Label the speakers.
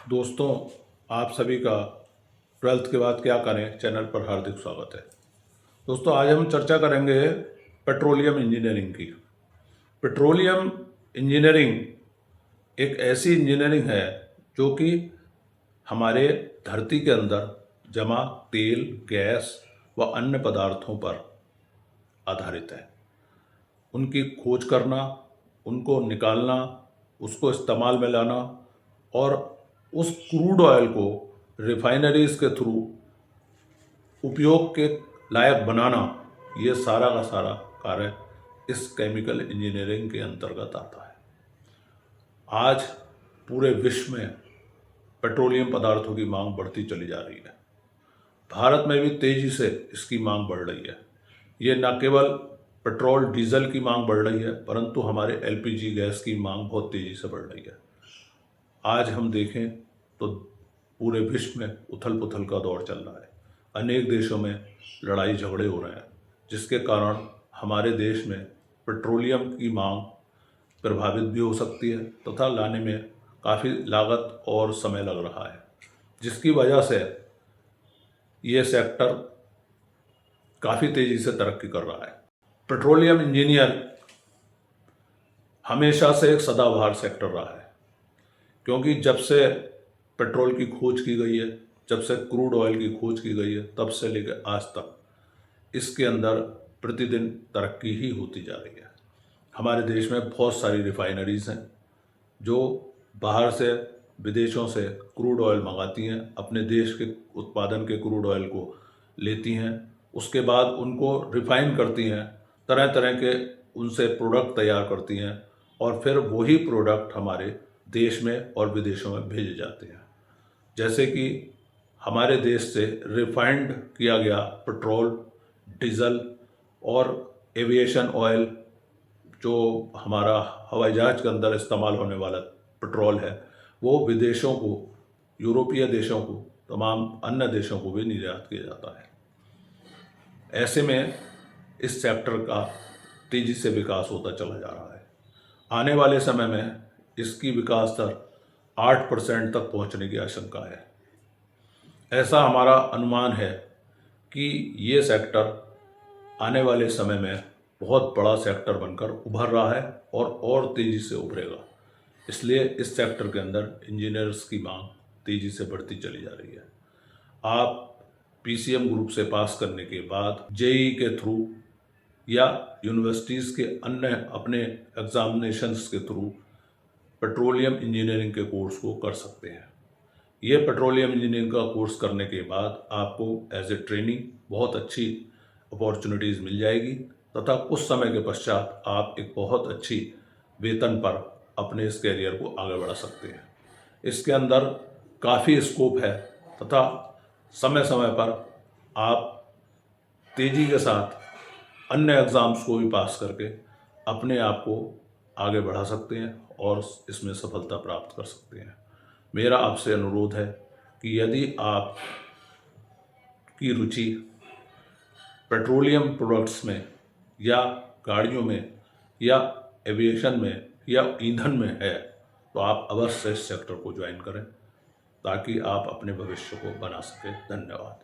Speaker 1: दोस्तों, आप सभी का 12th के बाद क्या करें चैनल पर हार्दिक स्वागत है। दोस्तों, आज हम चर्चा करेंगे पेट्रोलियम इंजीनियरिंग की। पेट्रोलियम इंजीनियरिंग एक ऐसी इंजीनियरिंग है जो कि हमारे धरती के अंदर जमा तेल, गैस व अन्य पदार्थों पर आधारित है। उनकी खोज करना, उनको निकालना, उसको इस्तेमाल में लाना और उस क्रूड ऑयल को रिफाइनरीज के थ्रू उपयोग के लायक बनाना, ये सारा का सारा कार्य इस केमिकल इंजीनियरिंग के अंतर्गत आता है। आज पूरे विश्व में पेट्रोलियम पदार्थों की मांग बढ़ती चली जा रही है। भारत में भी तेजी से इसकी मांग बढ़ रही है। ये न केवल पेट्रोल डीजल की मांग बढ़ रही है, परंतु हमारे एलपीजी गैस की मांग बहुत तेजी से बढ़ रही है। आज हम देखें तो पूरे विश्व में उथल पुथल का दौर चल रहा है। अनेक देशों में लड़ाई झगड़े हो रहे हैं, जिसके कारण हमारे देश में पेट्रोलियम की मांग प्रभावित भी हो सकती है तथा लाने में काफ़ी लागत और समय लग रहा है, जिसकी वजह से ये सेक्टर काफ़ी तेज़ी से तरक्की कर रहा है। पेट्रोलियम इंजीनियर हमेशा से एक सदाबहार सेक्टर रहा है, क्योंकि जब से पेट्रोल की खोज की गई है, जब से क्रूड ऑयल की खोज की गई है, तब से लेकर आज तक इसके अंदर प्रतिदिन तरक्की ही होती जा रही है। हमारे देश में बहुत सारी रिफाइनरीज हैं जो बाहर से, विदेशों से क्रूड ऑयल मंगाती हैं, अपने देश के उत्पादन के क्रूड ऑयल को लेती हैं, उसके बाद उनको रिफाइन करती हैं, तरह तरह के उनसे प्रोडक्ट तैयार करती हैं और फिर वही प्रोडक्ट हमारे देश में और विदेशों में भेजे जाते हैं। जैसे कि हमारे देश से रिफाइंड किया गया पेट्रोल, डीजल और एविएशन ऑयल, जो हमारा हवाई जहाज के अंदर इस्तेमाल होने वाला पेट्रोल है, वो विदेशों को, यूरोपीय देशों को, तमाम अन्य देशों को भी निर्यात किया जाता है। ऐसे में इस सेक्टर का तेज़ी से विकास होता चला जा रहा है। आने वाले समय में इसकी विकास दर 8% तक पहुंचने की आशंका है। ऐसा हमारा अनुमान है कि ये सेक्टर आने वाले समय में बहुत बड़ा सेक्टर बनकर उभर रहा है और तेज़ी से उभरेगा। इसलिए इस सेक्टर के अंदर इंजीनियर्स की मांग तेज़ी से बढ़ती चली जा रही है। आप पीसीएम ग्रुप से पास करने के बाद जेईई के थ्रू या यूनिवर्सिटीज़ के अन्य अपने एग्जामिनेशंस के थ्रू पेट्रोलियम इंजीनियरिंग के कोर्स को कर सकते हैं। ये पेट्रोलियम इंजीनियरिंग का कोर्स करने के बाद आपको एज ए ट्रेनिंग बहुत अच्छी अपॉर्चुनिटीज़ मिल जाएगी तथा कुछ समय के पश्चात आप एक बहुत अच्छी वेतन पर अपने इस कैरियर को आगे बढ़ा सकते हैं। इसके अंदर काफ़ी स्कोप है तथा समय समय पर आप तेज़ी के साथ अन्य एग्ज़ाम्स को भी पास करके अपने आप को आगे बढ़ा सकते हैं और इसमें सफलता प्राप्त कर सकते हैं। मेरा आपसे अनुरोध है कि यदि आप की रुचि पेट्रोलियम प्रोडक्ट्स में या गाड़ियों में या एविएशन में या ईंधन में है, तो आप अवश्य इस सेक्टर को ज्वाइन करें ताकि आप अपने भविष्य को बना सकें। धन्यवाद।